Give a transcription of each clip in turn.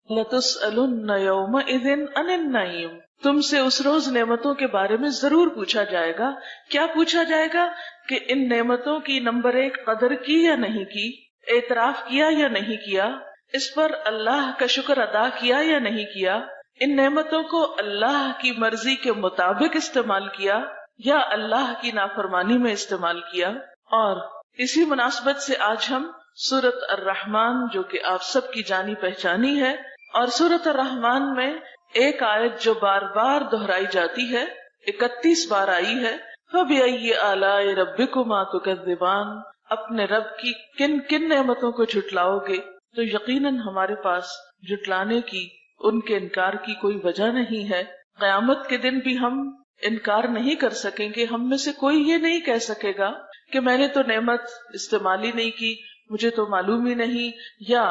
لَتُسْأَلُنَّ يَوْمَئِذٍ عَنِ النَّعِيمِ، تم سے اس روز نعمتوں کے بارے میں ضرور پوچھا جائے گا۔ کیا پوچھا جائے گا؟ کہ ان نعمتوں کی نمبر 1 قدر کی یا نہیں کی، اعتراف کیا یا نہیں کیا، اس پر اللہ کا شکر ادا کیا یا نہیں کیا، ان نعمتوں کو اللہ کی مرضی کے مطابق استعمال کیا یا اللہ کی نافرمانی میں استعمال کیا۔ اور اسی مناسبت سے آج ہم سورۃ الرحمن، جو کہ آپ سب کی جانی پہچانی ہے، اور سورۃ الرحمن میں ایک آیت جو بار بار دہرائی جاتی ہے، 31 بار آئی ہے، فَبِأَيِّ آلَاءِ رَبِّكُمَا تُكَذِّبَانِ، اپنے رب کی کن کن نعمتوں کو جھٹلاؤ گے؟ تو یقیناً ہمارے پاس جھٹلانے کی، ان کے انکار کی کوئی وجہ نہیں ہے۔ قیامت کے دن بھی ہم انکار نہیں کر سکیں گے۔ ہم میں سے کوئی یہ نہیں کہہ سکے گا کہ میں نے تو نعمت استعمال ہی نہیں کی، مجھے تو معلوم ہی نہیں، یا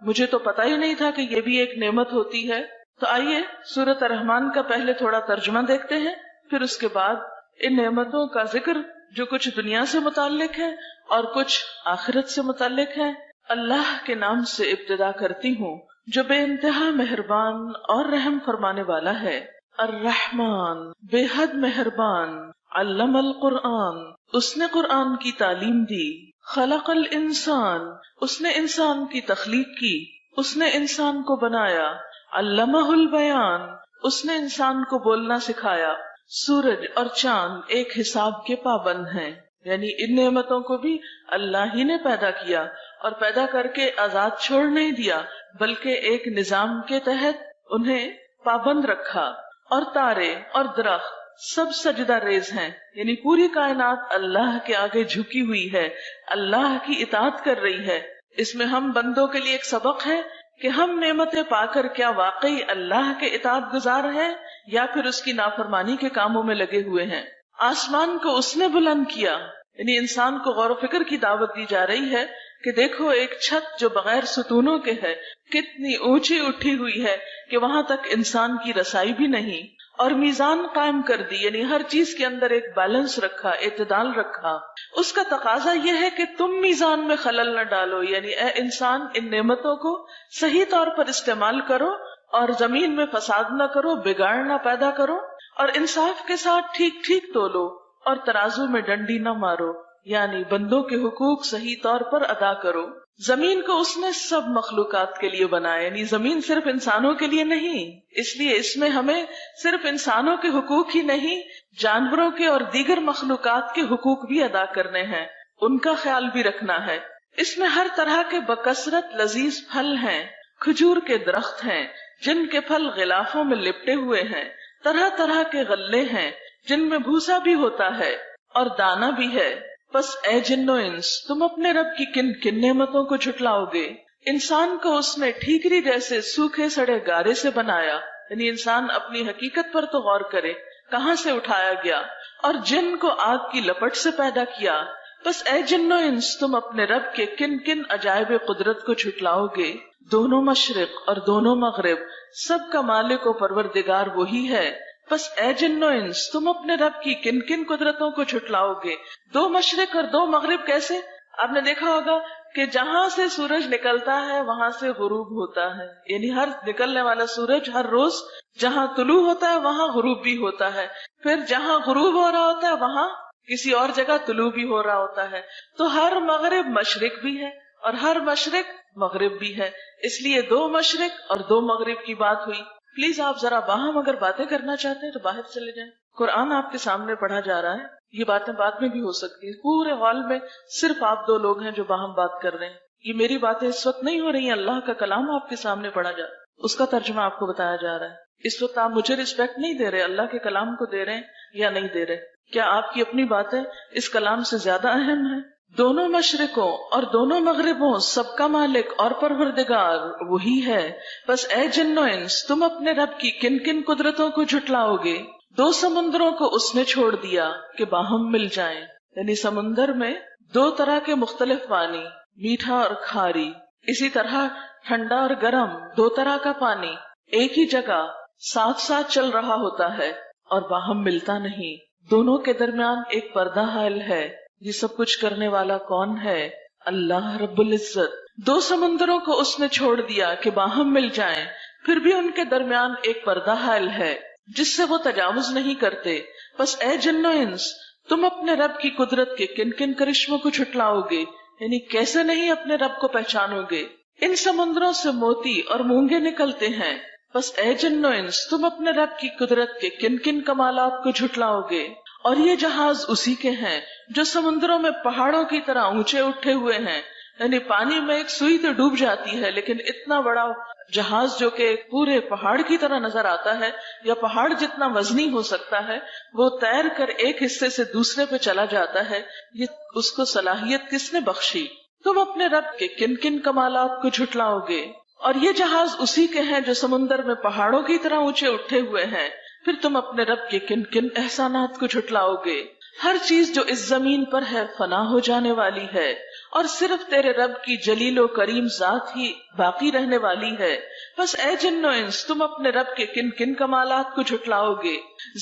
مجھے تو پتہ ہی نہیں تھا کہ یہ بھی ایک نعمت ہوتی ہے۔ تو آئیے سورۃ الرحمن کا پہلے تھوڑا ترجمہ دیکھتے ہیں، پھر اس کے بعد ان نعمتوں کا ذکر جو کچھ دنیا سے متعلق ہے اور کچھ آخرت سے متعلق ہے۔ اللہ کے نام سے ابتدا کرتی ہوں جو بے انتہا مہربان اور رحم فرمانے والا ہے۔ الرحمن، بے حد مہربان، علم القرآن، اس نے قرآن کی تعلیم دی، خلق الانسان، اس نے انسان کی تخلیق کی، اس نے انسان کو بنایا، علمہ البیان، اس نے انسان کو بولنا سکھایا۔ سورج اور چاند ایک حساب کے پابند ہیں، یعنی ان نعمتوں کو بھی اللہ ہی نے پیدا کیا، اور پیدا کر کے آزاد چھوڑ نہیں دیا، بلکہ ایک نظام کے تحت انہیں پابند رکھا۔ اور تارے اور درخت سب سجدہ ریز ہیں، یعنی پوری کائنات اللہ کے آگے جھکی ہوئی ہے، اللہ کی اطاعت کر رہی ہے۔ اس میں ہم بندوں کے لیے ایک سبق ہے کہ ہم نعمتیں پا کر کیا واقعی اللہ کے اطاعت گزار ہیں یا پھر اس کی نافرمانی کے کاموں میں لگے ہوئے ہیں۔ آسمان کو اس نے بلند کیا، یعنی انسان کو غور و فکر کی دعوت دی جا رہی ہے کہ دیکھو ایک چھت جو بغیر ستونوں کے ہے کتنی اونچی اٹھی ہوئی ہے کہ وہاں تک انسان کی رسائی بھی نہیں، اور میزان قائم کر دی، یعنی ہر چیز کے اندر ایک بیلنس رکھا، اعتدال رکھا۔ اس کا تقاضا یہ ہے کہ تم میزان میں خلل نہ ڈالو، یعنی اے انسان ان نعمتوں کو صحیح طور پر استعمال کرو اور زمین میں فساد نہ کرو، بگاڑ نہ پیدا کرو، اور انصاف کے ساتھ ٹھیک ٹھیک تولو اور ترازو میں ڈنڈی نہ مارو، یعنی بندوں کے حقوق صحیح طور پر ادا کرو۔ زمین کو اس نے سب مخلوقات کے لیے بنایا، یعنی زمین صرف انسانوں کے لیے نہیں، اس لیے اس میں ہمیں صرف انسانوں کے حقوق ہی نہیں، جانوروں کے اور دیگر مخلوقات کے حقوق بھی ادا کرنے ہیں، ان کا خیال بھی رکھنا ہے۔ اس میں ہر طرح کے بکثرت لذیذ پھل ہیں، کھجور کے درخت ہیں جن کے پھل غلافوں میں لپٹے ہوئے ہیں، طرح طرح کے غلے ہیں جن میں بھوسا بھی ہوتا ہے اور دانا بھی ہے۔ بس اے جن و انس، تم اپنے رب کی کن کن نعمتوں کو جھٹلاؤ گے؟ انسان کو اس نے ٹھیکری جیسے سوکھے سڑے گارے سے بنایا، یعنی انسان اپنی حقیقت پر تو غور کرے، کہاں سے اٹھایا گیا، اور جن کو آگ کی لپٹ سے پیدا کیا۔ بس اے جن و انس، تم اپنے رب کے کن کن عجائب قدرت کو جھٹلاؤ گے؟ دونوں مشرق اور دونوں مغرب، سب کا مالک و پروردگار وہی ہے۔ بس اے جن و انس، تم اپنے رب کی کن کن قدرتوں کو جھٹلاؤ گے؟ دو مشرق اور دو مغرب کیسے؟ آپ نے دیکھا ہوگا کہ جہاں سے سورج نکلتا ہے وہاں سے غروب ہوتا ہے، یعنی ہر نکلنے والا سورج ہر روز جہاں طلوع ہوتا ہے وہاں غروب بھی ہوتا ہے، پھر جہاں غروب ہو رہا ہوتا ہے وہاں کسی اور جگہ طلوع بھی ہو رہا ہوتا ہے۔ تو ہر مغرب مشرق بھی ہے اور ہر مشرق مغرب بھی ہے، اس لیے دو مشرق اور دو مغرب کی بات ہوئی۔ پلیز آپ ذرا باہم اگر باتیں کرنا چاہتے ہیں تو باہر چلے جائیں، قرآن آپ کے سامنے پڑھا جا رہا ہے، یہ باتیں بعد میں بھی ہو سکتی ہیں۔ پورے ہال میں صرف آپ دو لوگ ہیں جو باہم بات کر رہے ہیں، یہ میری باتیں اس وقت نہیں ہو رہی ہیں، اللہ کا کلام آپ کے سامنے پڑھا جا رہا ہے، اس کا ترجمہ آپ کو بتایا جا رہا ہے۔ اس وقت آپ مجھے رسپیکٹ نہیں دے رہے، اللہ کے کلام کو دے رہے ہیں یا نہیں دے رہے؟ کیا آپ کی اپنی باتیں اس کلام سے زیادہ اہم ہیں؟ دونوں مشرقوں اور دونوں مغربوں سب کا مالک اور پروردگار وہی ہے۔ بس اے جن و انس، تم اپنے رب کی کن کن قدرتوں کو جھٹلاؤ گے؟ دو سمندروں کو اس نے چھوڑ دیا کہ باہم مل جائیں، یعنی سمندر میں دو طرح کے مختلف پانی، میٹھا اور کھاری، اسی طرح ٹھنڈا اور گرم، دو طرح کا پانی ایک ہی جگہ ساتھ ساتھ چل رہا ہوتا ہے اور باہم ملتا نہیں، دونوں کے درمیان ایک پردہ حائل ہے۔ یہ سب کچھ کرنے والا کون ہے؟ اللہ رب العزت۔ دو سمندروں کو اس نے چھوڑ دیا کہ باہم مل جائیں، پھر بھی ان کے درمیان ایک پردہ حائل ہے جس سے وہ تجاوز نہیں کرتے. بس اے جن و انس، تم اپنے رب کی قدرت کے کن کن کرشموں کو جھٹلاؤ گے، یعنی کیسے نہیں اپنے رب کو پہچانو گے. ان سمندروں سے موتی اور مونگے نکلتے ہیں. بس اے جن و انس، تم اپنے رب کی قدرت کے کن کن کمالات کو جھٹلاؤ گے. اور یہ جہاز اسی کے ہیں جو سمندروں میں پہاڑوں کی طرح اونچے اٹھے ہوئے ہیں، یعنی پانی میں ایک سوئی تو ڈوب جاتی ہے لیکن اتنا بڑا جہاز جو کہ پورے پہاڑ کی طرح نظر آتا ہے یا پہاڑ جتنا وزنی ہو سکتا ہے، وہ تیر کر ایک حصے سے دوسرے پہ چلا جاتا ہے. یہ اس کو صلاحیت کس نے بخشی؟ تم اپنے رب کے کن کن کمالات کو جھٹلاؤ گے. اور یہ جہاز اسی کے ہیں جو سمندر میں پہاڑوں کی طرح اونچے اٹھے ہوئے ہیں. پھر تم اپنے رب کے کن کن احسانات کو جھٹلاؤ گے. ہر چیز جو اس زمین پر ہے فنا ہو جانے والی ہے، اور صرف تیرے رب کی جلیل و کریم ذات ہی باقی رہنے والی ہے. بس اے جن و انس، تم اپنے رب کے کن کن کمالات کو جھٹلاؤ گے.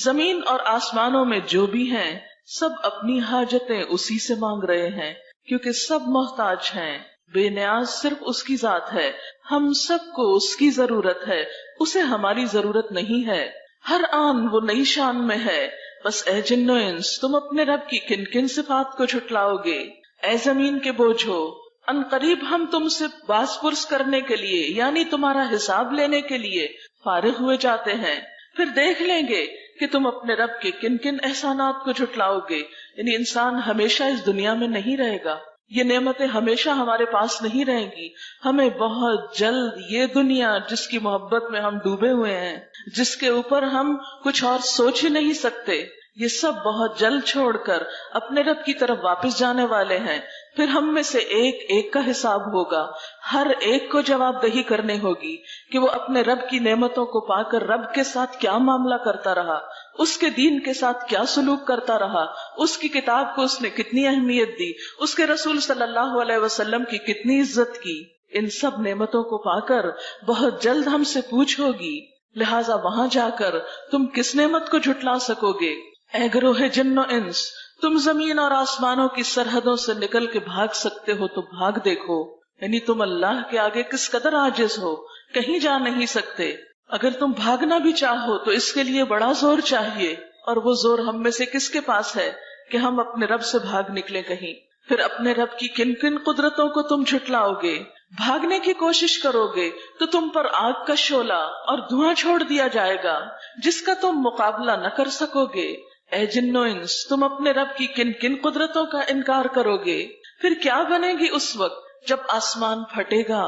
زمین اور آسمانوں میں جو بھی ہیں سب اپنی حاجتیں اسی سے مانگ رہے ہیں، کیونکہ سب محتاج ہیں. بے نیاز صرف اس کی ذات ہے. ہم سب کو اس کی ضرورت ہے، اسے ہماری ضرورت نہیں ہے. ہر آن وہ نئی شان میں ہے. بس اے جن و انس، تم اپنے رب کی کن کن صفات کو جھٹلاؤ گے. اے زمین کے بوجھو، ان قریب ہم تم سے باز پرس کرنے کے لیے یعنی تمہارا حساب لینے کے لیے فارغ ہوئے جاتے ہیں. پھر دیکھ لیں گے کہ تم اپنے رب کے کن کن احسانات کو جھٹلاؤ گے. یعنی انسان ہمیشہ اس دنیا میں نہیں رہے گا، یہ نعمتیں ہمیشہ ہمارے پاس نہیں رہیں گی. ہمیں بہت جلد یہ دنیا جس کی محبت میں ہم ڈوبے ہوئے ہیں، جس کے اوپر ہم کچھ اور سوچ ہی نہیں سکتے، یہ سب بہت جلد چھوڑ کر اپنے رب کی طرف واپس جانے والے ہیں. پھر ہم میں سے ایک ایک کا حساب ہوگا. ہر ایک کو جواب دہی کرنے ہوگی کہ وہ اپنے رب کی نعمتوں کو پا کر رب کے ساتھ کیا معاملہ کرتا رہا، اس کے دین کے ساتھ کیا سلوک کرتا رہا، اس کی کتاب کو اس نے کتنی اہمیت دی، اس کے رسول صلی اللہ علیہ وسلم کی کتنی عزت کی. ان سب نعمتوں کو پا کر بہت جلد ہم سے پوچھ ہوگی. لہٰذا وہاں جا کر تم کس نعمت کو جھٹلا سکو گے؟ اے گروہ جن و انس، تم زمین اور آسمانوں کی سرحدوں سے نکل کے بھاگ سکتے ہو تو بھاگ دیکھو. یعنی تم اللہ کے آگے کس قدر عاجز ہو، کہیں جا نہیں سکتے. اگر تم بھاگنا بھی چاہو تو اس کے لیے بڑا زور چاہیے، اور وہ زور ہم میں سے کس کے پاس ہے کہ ہم اپنے رب سے بھاگ نکلیں کہیں. پھر اپنے رب کی کن کن قدرتوں کو تم جھٹلاؤ گے. بھاگنے کی کوشش کرو گے تو تم پر آگ کا شعلہ اور دھواں چھوڑ دیا جائے گا جس کا تم مقابلہ نہ کر سکو گے. اے جن و انس، تم اپنے رب کی کن کن قدرتوں کا انکار کرو گے. پھر کیا بنے گی اس وقت جب آسمان پھٹے گا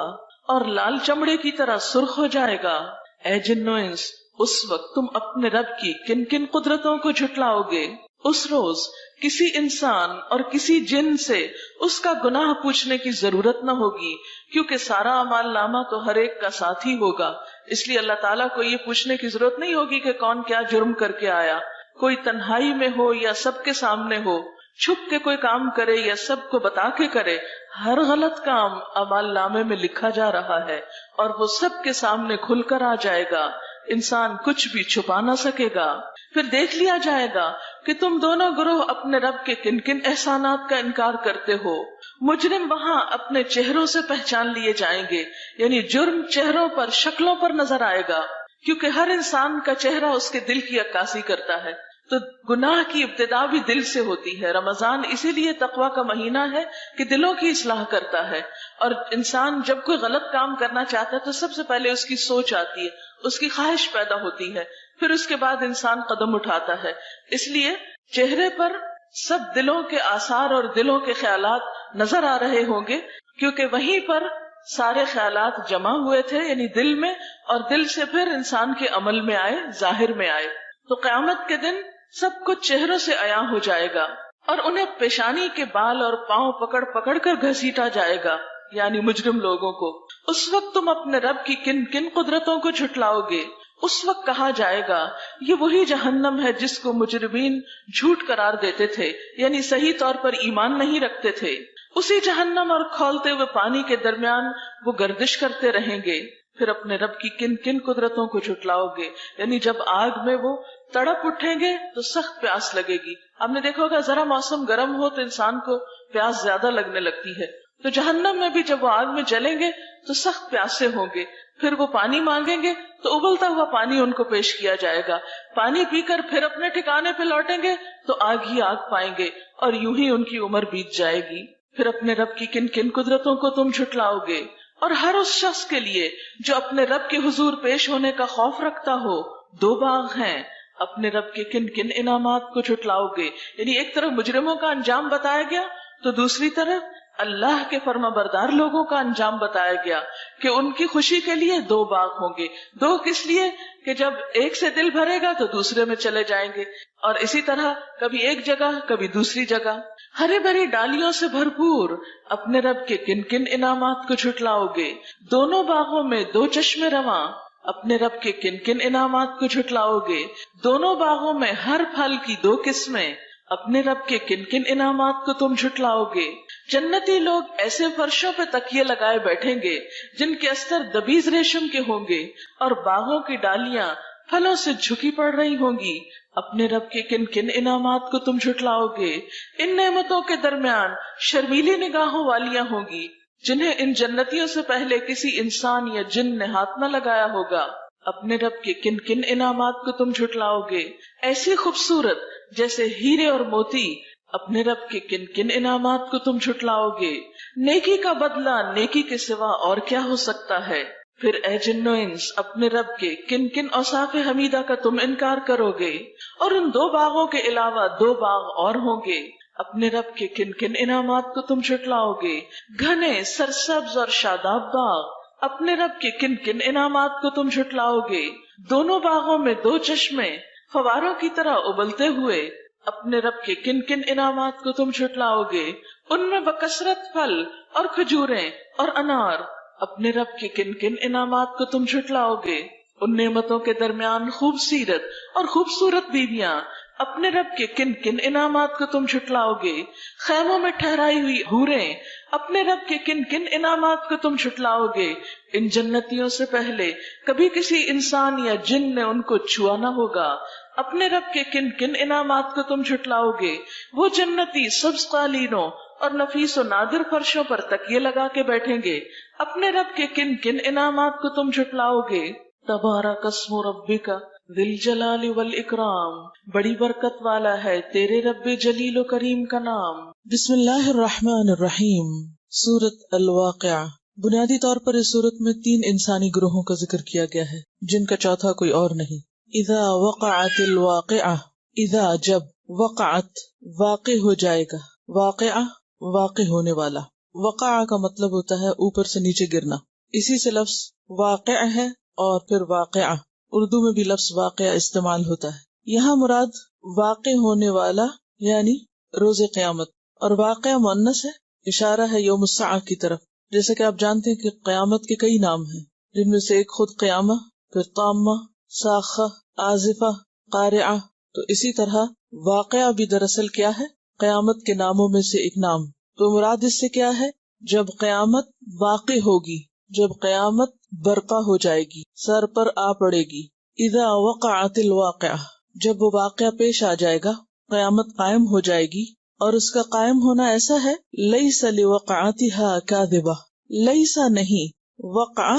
اور لال چمڑے کی طرح سرخ ہو جائے گا. اے جن و انس، اس وقت تم اپنے رب کی کن کن قدرتوں کو جھٹلاؤ گے. اس روز کسی انسان اور کسی جن سے اس کا گناہ پوچھنے کی ضرورت نہ ہوگی، کیونکہ سارا اعمال نامہ تو ہر ایک کا ساتھ ہی ہوگا. اس لیے اللہ تعالیٰ کو یہ پوچھنے کی ضرورت نہیں ہوگی کہ کون کیا جرم کر کے آیا. کوئی تنہائی میں ہو یا سب کے سامنے ہو، چھپ کے کوئی کام کرے یا سب کو بتا کے کرے، ہر غلط کام اعمال نامے میں لکھا جا رہا ہے اور وہ سب کے سامنے کھل کر آ جائے گا. انسان کچھ بھی چھپا نہ سکے گا. پھر دیکھ لیا جائے گا کہ تم دونوں گروہ اپنے رب کے کن کن احسانات کا انکار کرتے ہو. مجرم وہاں اپنے چہروں سے پہچان لیے جائیں گے، یعنی جرم چہروں پر، شکلوں پر نظر آئے گا، کیونکہ ہر انسان کا چہرہ اس کے دل کی عکاسی کرتا ہے. تو گناہ کی ابتدا بھی دل سے ہوتی ہے. رمضان اسی لیے تقویٰ کا مہینہ ہے کہ دلوں کی اصلاح کرتا ہے. اور انسان جب کوئی غلط کام کرنا چاہتا ہے تو سب سے پہلے اس کی سوچ آتی ہے، اس کی خواہش پیدا ہوتی ہے، پھر اس کے بعد انسان قدم اٹھاتا ہے. اس لیے چہرے پر سب دلوں کے آثار اور دلوں کے خیالات نظر آ رہے ہوں گے، کیونکہ وہیں پر سارے خیالات جمع ہوئے تھے، یعنی دل میں، اور دل سے پھر انسان کے عمل میں آئے، ظاہر میں آئے. تو قیامت کے دن سب کچھ چہروں سے عیاں ہو جائے گا اور انہیں پیشانی کے بال اور پاؤں پکڑ پکڑ کر گھسیٹا جائے گا، یعنی مجرم لوگوں کو. اس وقت تم اپنے رب کی کن کن قدرتوں کو جھٹلاؤ گے. اس وقت کہا جائے گا یہ وہی جہنم ہے جس کو مجرمین جھوٹ قرار دیتے تھے، یعنی صحیح طور پر ایمان نہیں رکھتے تھے. اسی جہنم اور کھولتے ہوئے پانی کے درمیان وہ گردش کرتے رہیں گے. پھر اپنے رب کی کن کن قدرتوں کو جھٹلاؤ گے، یعنی جب آگ میں وہ تڑپ اٹھیں گے تو سخت پیاس لگے گی. آپ نے دیکھا ہوگا ذرا موسم گرم ہو تو انسان کو پیاس زیادہ لگنے لگتی ہے. تو جہنم میں بھی جب وہ آگ میں جلیں گے تو سخت پیاسے ہوں گے. پھر وہ پانی مانگیں گے تو ابلتا ہوا پانی ان کو پیش کیا جائے گا. پانی پی کر پھر اپنے ٹھکانے پہ لوٹیں گے تو آگ ہی آگ پائیں گے اور یوں ہی ان کی عمر بیت جائے گی. پھر اپنے رب کی کن کن قدرتوں کو تم جھٹلاؤ گے. اور ہر اس شخص کے لیے جو اپنے رب کے حضور پیش ہونے کا خوف رکھتا ہو 2 باغ ہیں. اپنے رب کے کن کن انعامات کو جھٹلاؤ گے. یعنی ایک طرف مجرموں کا انجام بتایا گیا تو دوسری طرف اللہ کے فرما بردار لوگوں کا انجام بتایا گیا کہ ان کی خوشی کے لیے 2 باغ ہوں گے. 2 کس لیے کہ جب ایک سے دل بھرے گا تو دوسرے میں چلے جائیں گے، اور اسی طرح کبھی ایک جگہ کبھی دوسری جگہ. ہری بھری ڈالیوں سے بھرپور اپنے رب کے کن کن انعامات کو جھٹلاؤ گے. دونوں باغوں میں 2 چشمے رواں اپنے رب کے کن کن انعامات کو جھٹلاؤ گے. دونوں باغوں میں ہر پھل کی 2 قسمیں اپنے رب کے کن کن انعامات کو تم جھٹلاؤ گے. جنتی لوگ ایسے فرشوں پہ تکیے لگائے بیٹھیں گے جن کے استر دبیز ریشم کے ہوں گے، اور باغوں کی ڈالیاں پھلوں سے جھکی پڑ رہی ہوں گی. اپنے رب کے کن کن انعامات کو تم جھٹلاؤ گے. ان نعمتوں کے درمیان شرمیلی نگاہوں والیاں ہوں گی جنہیں ان جنتیوں سے پہلے کسی انسان یا جن نے ہاتھ نہ لگایا ہوگا. اپنے رب کے کن کن انعامات کو تم جھٹلاؤ گے. ایسی خوبصورت جیسے ہیرے اور موتی اپنے رب کے کن کن انعامات کو تم جھٹلاؤ گے. نیکی کا بدلہ نیکی کے سوا اور کیا ہو سکتا ہے. پھر اے جن و انس اپنے رب کے کن کن اوصاف حمیدہ کا تم انکار کرو گے. اور ان 2 باغوں کے علاوہ 2 باغ اور ہوں گے. اپنے رب کے کن کن انعامات کو تم جھٹلاؤ گے. گھنے سرسبز اور شاداب باغ اپنے رب کے کن کن انعامات کو تم جھٹلاؤ گے. دونوں باغوں میں 2 چشمے فواروں کی طرح ابلتے ہوئے اپنے رب کے کن کن انعامات کو تم جھٹلاؤ گے. ان میں بکثرت پھل اور کھجوریں اور انار اپنے رب کے کن کن انعامات کو تم جھٹلاؤ گے. ان نعمتوں کے درمیان خوب سیرت اور خوبصورت بیویاں اپنے رب کے کن کن انعامات کو تم جھٹلاؤ گے. خیموں میں ٹھہرائی ہوئی حوریں اپنے رب کے کن کن انعامات کو تم جھٹلاؤ گے. ان جنتیوں سے پہلے کبھی کسی انسان یا جن نے ان کو چھوا نہ ہوگا. اپنے رب کے کن کن انعامات کو تم جھٹلاؤ گے. وہ جنتی سبز قالینوں اور نفیس و نادر فرشوں پر تکیے لگا کے بیٹھیں گے. اپنے رب کے کن کن انعامات کو تم جھٹلاؤ گے. تبارک اسم ربک ذی الجلال والاکرام، بڑی برکت والا ہے تیرے رب جلیل و کریم کا نام. بسم اللہ الرحمن الرحیم. سورۃ الواقعہ. بنیادی طور پر اس سورت میں 3 انسانی گروہوں کا ذکر کیا گیا ہے جن کا چوتھا کوئی اور نہیں. اذا وقعت الواقعہ، اذا جب، وقعت واقع ہو جائے گا، واقعہ واقع ہونے والا. وقع کا مطلب ہوتا ہے اوپر سے نیچے گرنا، اسی سے لفظ واقع ہے اور پھر واقعہ. اردو میں بھی لفظ واقعہ استعمال ہوتا ہے. یہاں مراد واقع ہونے والا یعنی روز قیامت، اور واقعہ مؤنث ہے، اشارہ ہے یوم الساعہ کی طرف. جیسے کہ آپ جانتے ہیں کہ قیامت کے کئی نام ہیں جن میں سے ایک خود قیامہ، پھر طامہ، ساخہ، آزفہ، قارعہ. تو اسی طرح واقعہ بھی دراصل کیا ہے؟ قیامت کے ناموں میں سے ایک نام. تو مراد اس سے کیا ہے؟ جب قیامت واقع ہوگی، جب قیامت برپا ہو جائے گی، سر پر آ پڑے گی. اذا وقعت الواقعہ، جب وہ واقعہ پیش آ جائے گا، قیامت قائم ہو جائے گی. اور اس کا قائم ہونا ایسا ہے، لیس لوقعتھا کاذبہ، لیسا نہیں، وقعہ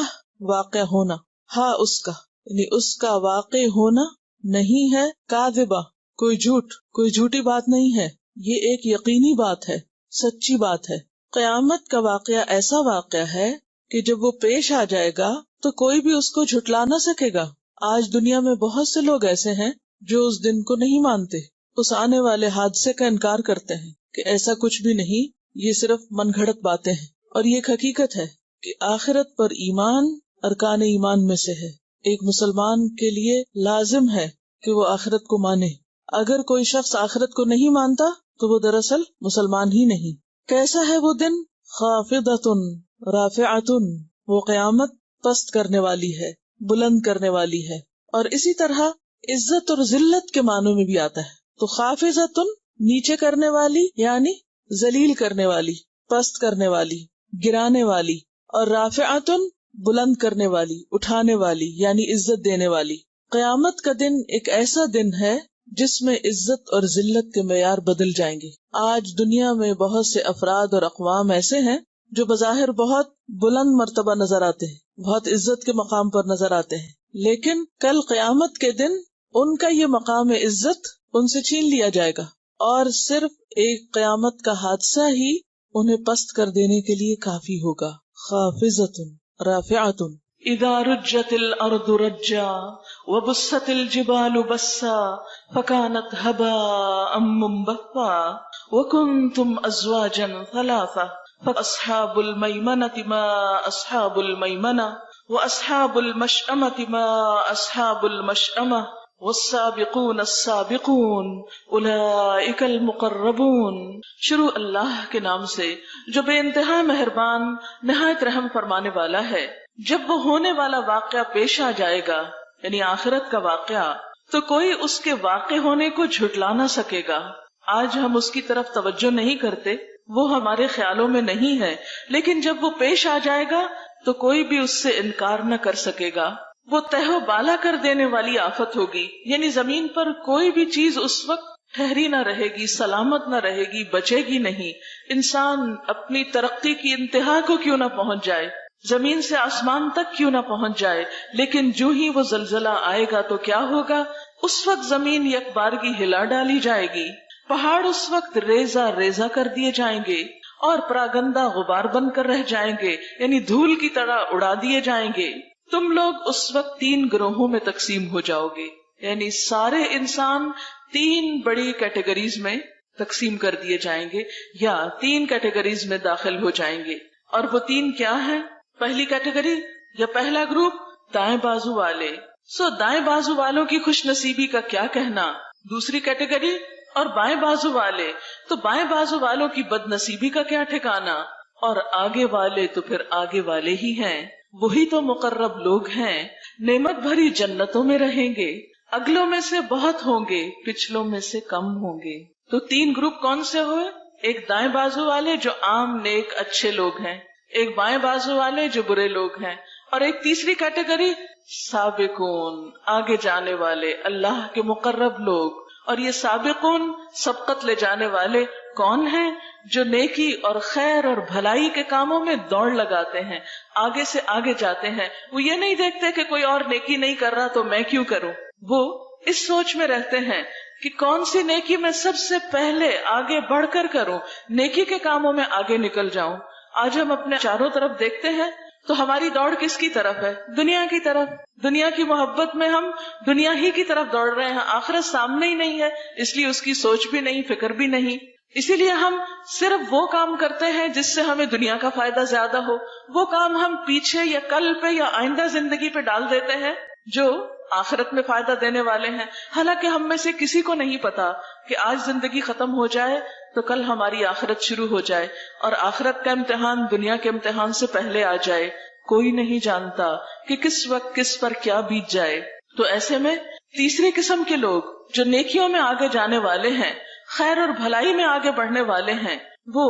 واقع ہونا، ہاں اس کا یعنی اس کا واقع ہونا نہیں ہے، کاذبہ کوئی جھوٹ، کوئی جھوٹی بات نہیں ہے، یہ ایک یقینی بات ہے، سچی بات ہے. قیامت کا واقعہ ایسا واقعہ ہے کہ جب وہ پیش آ جائے گا تو کوئی بھی اس کو جھٹلا نہ سکے گا. آج دنیا میں بہت سے لوگ ایسے ہیں جو اس دن کو نہیں مانتے، اس آنے والے حادثے کا انکار کرتے ہیں کہ ایسا کچھ بھی نہیں، یہ صرف من گھڑت باتیں ہیں. اور یہ ایک حقیقت ہے کہ آخرت پر ایمان ارکان ایمان میں سے ہے. ایک مسلمان کے لیے لازم ہے کہ وہ آخرت کو مانے. اگر کوئی شخص آخرت کو نہیں مانتا تو وہ دراصل مسلمان ہی نہیں. کیسا ہے وہ دن؟ خافضۃ رافعۃ، وہ قیامت پست کرنے والی ہے، بلند کرنے والی ہے. اور اسی طرح عزت اور ذلت کے معنوں میں بھی آتا ہے. تو خافضۃ نیچے کرنے والی یعنی ذلیل کرنے والی، پست کرنے والی، گرانے والی. اور رافعۃ بلند کرنے والی، اٹھانے والی یعنی عزت دینے والی. قیامت کا دن ایک ایسا دن ہے جس میں عزت اور ذلت کے معیار بدل جائیں گے. آج دنیا میں بہت سے افراد اور اقوام ایسے ہیں جو بظاہر بہت بلند مرتبہ نظر آتے ہیں، بہت عزت کے مقام پر نظر آتے ہیں، لیکن کل قیامت کے دن ان کا یہ مقام عزت ان سے چھین لیا جائے گا، اور صرف ایک قیامت کا حادثہ ہی انہیں پست کر دینے کے لیے کافی ہوگا. خافضۃ رافعۃ اذا رجت الارض رجا وبست الجبال بسا فكانت هباء منبثا وكنتم ازواجا ثلاثا فاصحاب الميمنة ما اصحاب الميمنة واصحاب المشأمة ما اصحاب المشأمة والسابقون السابقون اولئک المقربون. شروع اللہ کے نام سے جو بے انتہا مہربان نہایت رحم فرمانے والا ہے. جب وہ ہونے والا واقعہ پیش آ جائے گا، یعنی آخرت کا واقعہ، تو کوئی اس کے واقع ہونے کو جھٹلا نہ سکے گا. آج ہم اس کی طرف توجہ نہیں کرتے، وہ ہمارے خیالوں میں نہیں ہے، لیکن جب وہ پیش آ جائے گا تو کوئی بھی اس سے انکار نہ کر سکے گا. وہ تہو بالا کر دینے والی آفت ہوگی، یعنی زمین پر کوئی بھی چیز اس وقت ٹھہری نہ رہے گی، سلامت نہ رہے گی، بچے گی نہیں. انسان اپنی ترقی کی انتہا کو کیوں نہ پہنچ جائے، زمین سے آسمان تک کیوں نہ پہنچ جائے، لیکن جو ہی وہ زلزلہ آئے گا تو کیا ہوگا؟ اس وقت زمین یک بارگی ہلا ڈالی جائے گی، پہاڑ اس وقت ریزہ ریزہ کر دیے جائیں گے، اور پراگندہ غبار بن کر رہ جائیں گے، یعنی دھول کی طرح اڑا دیے جائیں گے. تم لوگ اس وقت 3 گروہوں میں تقسیم ہو جاؤ گے، یعنی سارے انسان 3 بڑی کیٹیگریز میں تقسیم کر دیے جائیں گے، یا 3 کیٹیگریز میں داخل ہو جائیں گے. اور وہ 3 کیا ہیں؟ پہلی کیٹیگری یا پہلا گروپ دائیں بازو والے. دائیں بازو والوں کی خوش نصیبی کا کیا کہنا. دوسری کیٹیگری اور بائیں بازو والے، تو بائیں بازو والوں کی بد نصیبی کا کیا ٹھکانا. اور آگے والے تو پھر آگے والے ہی ہیں، وہی تو مقرب لوگ ہیں. نعمت بھری جنتوں میں رہیں گے، اگلوں میں سے بہت ہوں گے، پچھلوں میں سے کم ہوں گے. تو 3 گروپ کون سے ہوئے؟ ایک دائیں بازو والے جو عام نیک اچھے لوگ ہیں، ایک بائیں بازو والے جو برے لوگ ہیں، اور ایک تیسری کیٹیگری سابقون، آگے جانے والے، اللہ کے مقرب لوگ. اور یہ سابقون، سبقت لے جانے والے کون ہیں؟ جو نیکی اور خیر اور بھلائی کے کاموں میں دوڑ لگاتے ہیں، آگے سے آگے جاتے ہیں. وہ یہ نہیں دیکھتے کہ کوئی اور نیکی نہیں کر رہا تو میں کیوں کروں. وہ اس سوچ میں رہتے ہیں کہ کون سی نیکی میں سب سے پہلے آگے بڑھ کر کروں، نیکی کے کاموں میں آگے نکل جاؤں. آج ہم اپنے چاروں طرف دیکھتے ہیں تو ہماری دوڑ کس کی طرف ہے؟ دنیا کی طرف. دنیا کی محبت میں ہم دنیا ہی کی طرف دوڑ رہے ہیں. آخرت سامنے ہی نہیں ہے، اس لیے اس کی سوچ بھی نہیں، فکر بھی نہیں. اسی لیے ہم صرف وہ کام کرتے ہیں جس سے ہمیں دنیا کا فائدہ زیادہ ہو. وہ کام ہم پیچھے یا کل پہ یا آئندہ زندگی پہ ڈال دیتے ہیں جو آخرت میں فائدہ دینے والے ہیں. حالانکہ ہم میں سے کسی کو نہیں پتا کہ آج زندگی ختم ہو جائے تو کل ہماری آخرت شروع ہو جائے، اور آخرت کا امتحان دنیا کے امتحان سے پہلے آ جائے. کوئی نہیں جانتا کہ کس وقت کس پر کیا بیت جائے. تو ایسے میں تیسری قسم کے لوگ جو نیکیوں میں آگے جانے والے ہیں، خیر اور بھلائی میں آگے بڑھنے والے ہیں، وہ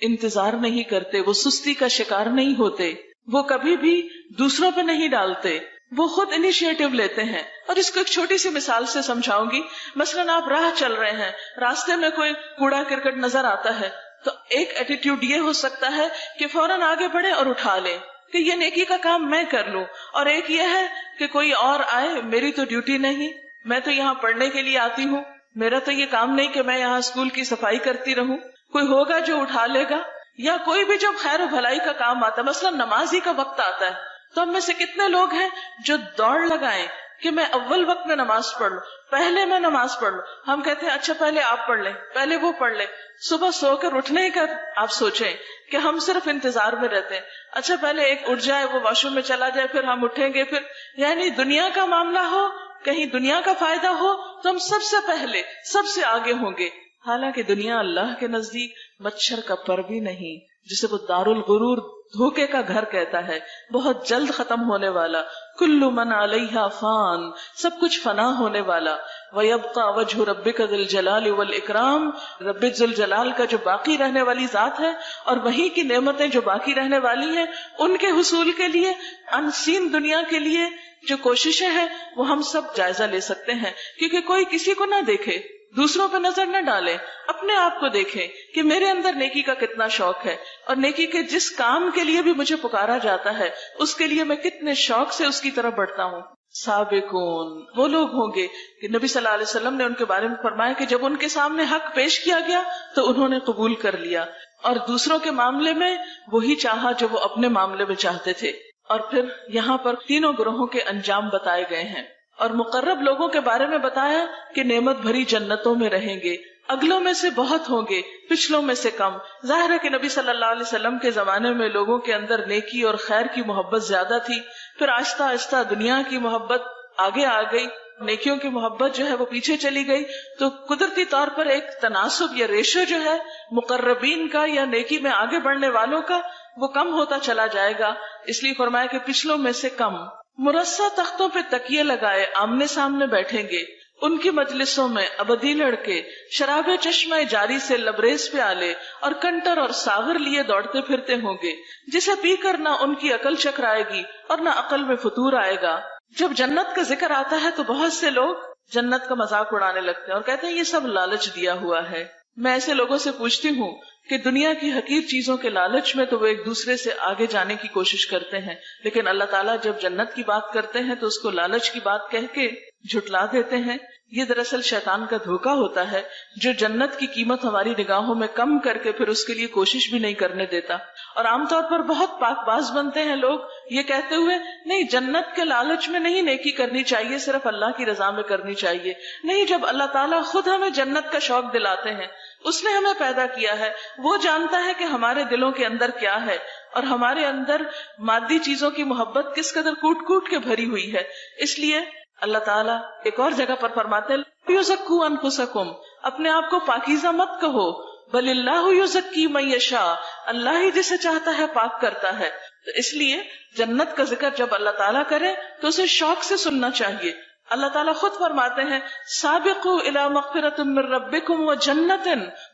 انتظار نہیں کرتے، وہ سستی کا شکار نہیں ہوتے، وہ کبھی بھی دوسروں پہ نہیں ڈالتے، وہ خود انیشیٹو لیتے ہیں. اور اس کو ایک چھوٹی سی مثال سے سمجھاؤں گی. مثلاً آپ راہ چل رہے ہیں، راستے میں کوئی کوڑا کرکٹ نظر آتا ہے تو ایک ایٹیٹیوڈ یہ ہو سکتا ہے کہ فوراً آگے بڑھے اور اٹھا لیں کہ یہ نیکی کا کام میں کر لوں. اور ایک یہ ہے کہ کوئی اور آئے، میری تو ڈیوٹی نہیں، میں تو یہاں پڑھنے کے لیے آتی ہوں، میرا تو یہ کام نہیں کہ میں یہاں اسکول کی صفائی کرتی رہوں. کوئی ہوگا جو اٹھا لے گا. یا کوئی بھی جب خیر و بھلائی کا کام آتا ہے، مثلا نماز ہی کا وقت آتا ہے، تو ہم میں سے کتنے لوگ ہیں جو دوڑ لگائیں کہ میں اول وقت میں نماز پڑھ لوں، پہلے میں نماز پڑھ لوں. ہم کہتے ہیں اچھا پہلے آپ پڑھ لیں، پہلے وہ پڑھ لیں. صبح سو کر اٹھنے کا آپ سوچیں کہ ہم صرف انتظار میں رہتے ہیں، اچھا پہلے ایک اٹھ جائے، وہ واش روم میں چلا جائے، پھر ہم اٹھیں گے. پھر یعنی دنیا کا معاملہ ہو، کہیں دنیا کا فائدہ ہو تو ہم سب سے پہلے سب سے آگے ہوں گے. حالانکہ دنیا اللہ کے نزدیک مچھر کا پر بھی نہیں، جسے وہ دار الغرور، دھوکے کا گھر کہتا ہے، بہت جلد ختم ہونے والا. کل من علیہا فان، سب کچھ فنا ہونے والا. وَيَبْقَى وَجْهُ رَبِّكَ ذِي الْجَلَالِ وَالْإِكْرَامِ، رب ذوالجلال کا جو باقی رہنے والی ذات ہے، اور وہی کی نعمتیں جو باقی رہنے والی ہیں، ان کے حصول کے لیے، انسین دنیا کے لیے جو کوششیں ہیں وہ ہم سب جائزہ لے سکتے ہیں. کیونکہ کوئی کسی کو نہ دیکھے، دوسروں پہ نظر نہ ڈالیں، اپنے آپ کو دیکھیں کہ میرے اندر نیکی کا کتنا شوق ہے، اور نیکی کے جس کام کے لیے بھی مجھے پکارا جاتا ہے اس کے لیے میں کتنے شوق سے اس کی طرف بڑھتا ہوں۔ سابقون وہ لوگ ہوں گے کہ نبی صلی اللہ علیہ وسلم نے ان کے بارے میں فرمایا کہ جب ان کے سامنے حق پیش کیا گیا تو انہوں نے قبول کر لیا، اور دوسروں کے معاملے میں وہی چاہا جو وہ اپنے معاملے میں چاہتے تھے۔ اور پھر یہاں پر تینوں گروہوں کے انجام بتائے گئے ہیں، اور مقرب لوگوں کے بارے میں بتایا کہ نعمت بھری جنتوں میں رہیں گے، اگلوں میں سے بہت ہوں گے، پچھلوں میں سے کم۔ ظاہر ہے کہ نبی صلی اللہ علیہ وسلم کے زمانے میں لوگوں کے اندر نیکی اور خیر کی محبت زیادہ تھی، پھر آہستہ آہستہ دنیا کی محبت آگے آ گئی، نیکیوں کی محبت جو ہے وہ پیچھے چلی گئی، تو قدرتی طور پر ایک تناسب یا ریشو جو ہے مقربین کا یا نیکی میں آگے بڑھنے والوں کا وہ کم ہوتا چلا جائے گا۔ اس لیے فرمایا کہ پچھلوں میں سے کم۔ مرصع تختوں پہ تکیے لگائے آمنے سامنے بیٹھیں گے، ان کی مجلسوں میں ابدی لڑکے شراب چشمہ جاری سے لبریز پیالے اور کنٹر اور ساغر لیے دوڑتے پھرتے ہوں گے، جسے پی کر نہ ان کی عقل چکرائے گی اور نہ عقل میں فطور آئے گا۔ جب جنت کا ذکر آتا ہے تو بہت سے لوگ جنت کا مذاق اڑانے لگتے ہیں اور کہتے ہیں یہ سب لالچ دیا ہوا ہے۔ میں ایسے لوگوں سے پوچھتی ہوں کہ دنیا کی حقیر چیزوں کے لالچ میں تو وہ ایک دوسرے سے آگے جانے کی کوشش کرتے ہیں، لیکن اللہ تعالیٰ جب جنت کی بات کرتے ہیں تو اس کو لالچ کی بات کہہ کے جھٹلا دیتے ہیں۔ یہ دراصل شیطان کا دھوکہ ہوتا ہے جو جنت کی قیمت ہماری نگاہوں میں کم کر کے پھر اس کے لیے کوشش بھی نہیں کرنے دیتا۔ اور عام طور پر بہت پاک باز بنتے ہیں لوگ یہ کہتے ہوئے نہیں جنت کے لالچ میں نہیں نیکی کرنی چاہیے، صرف اللہ کی رضا میں کرنی چاہیے۔ نہیں، جب اللہ تعالیٰ خود ہمیں جنت کا شوق دلاتے ہیں، اس نے ہمیں پیدا کیا ہے، وہ جانتا ہے کہ ہمارے دلوں کے اندر کیا ہے اور ہمارے اندر مادی چیزوں کی محبت کس قدر کوٹ کوٹ کے بھری ہوئی ہے۔ اس لیے اللہ تعالیٰ ایک اور جگہ پر فرماتے ہیں یزکوا انفسکم، اپنے آپ کو پاکیزہ مت کہو، بل اللہ یزکی من یشاء، اللہ ہی جسے چاہتا ہے پاک کرتا ہے۔ تو اس لیے جنت کا ذکر جب اللہ تعالیٰ کرے تو اسے شوق سے سننا چاہیے۔ اللہ تعالیٰ خود فرماتے ہیں سابقوا الی مغفرۃ من ربکم وجنۃ،